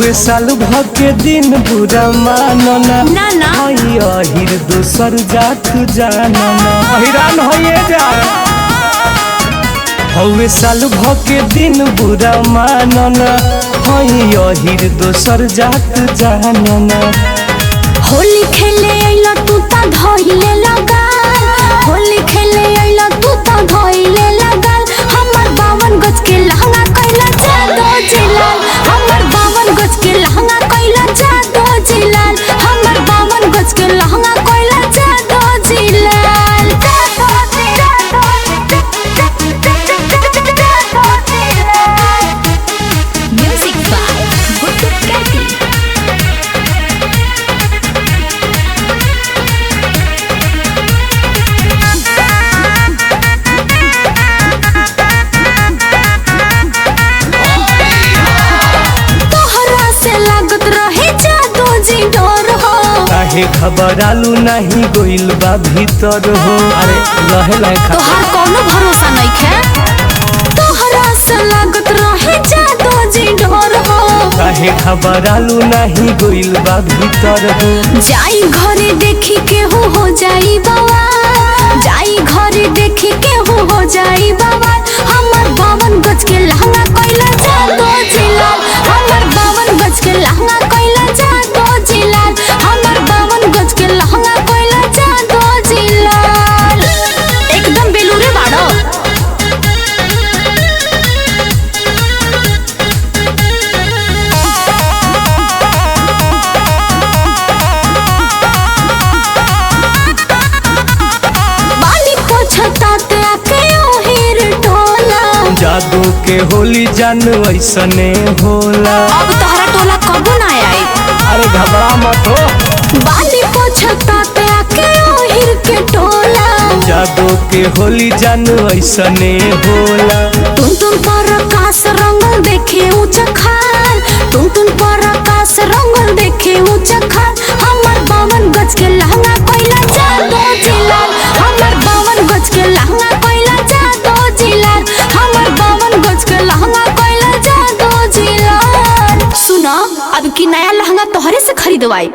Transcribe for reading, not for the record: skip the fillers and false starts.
हौवे साल भर के दिन बुरा मानना ना ना अहिर दोसर जात जानना हैरान होइए जा। हौवे साल भर के दिन बुरा मानना अहिर दोसर जात जानना। होली खेले अइला तू ता धइले लगाल, होली खेले अइला तू ता धइले लगाल। हमर 52 गज के लहंगा कइला जादो जिलाल, हमर 52 गज के लहंगा कइला जादो जिलाल, हमर 52 गज के लहंगा कइला जादो जिलाल। म्यूजिक बाय गुड्डू कैटी। काहे घबरालू नहीं गोइल बा भीतर हो। अरे लहे लहे खा तोहार कोनो भरोसा नइखे, तोहरा से लागत रहे जादो जी डर हो। काहे घबरालू नहीं गोइल बा भीतर हो। जाई घरे देखी केहू हो जाई बवाल, जाई घरे देखी केहू हो जाई बवाल। हमर 52 गज के लहंगा कइला जादो जिलाल, हमर 52 गज के लहंगा कइला जादो जिलाल, हमर 52 गज के लहंगा कइला जादो जिलाल। एकदम बेलूरे बाड़ो। जादू के होली जान ऐसने होला। अब तोहरा टोला कबो ना आई। अरे घबरा मत हो। बाली पोछता ते आके ओहिर के टोला। जादू के होली जान ऐसने होला। टुन टुन पर आकाश रंगल देखे ऊंच खाल, टुन टुन पर आकाश रंगल देखे ऊंच खाल। हमर 52 गज के लहंगा कइला जादो जिलाल, हमर 52 गज के लहंगा कइला जादो जिलाल, हमर 52 गज के लहंगा कइला जादो जिलाल। सुना अब की नया लहंगा तोहरे से खरीदवाई।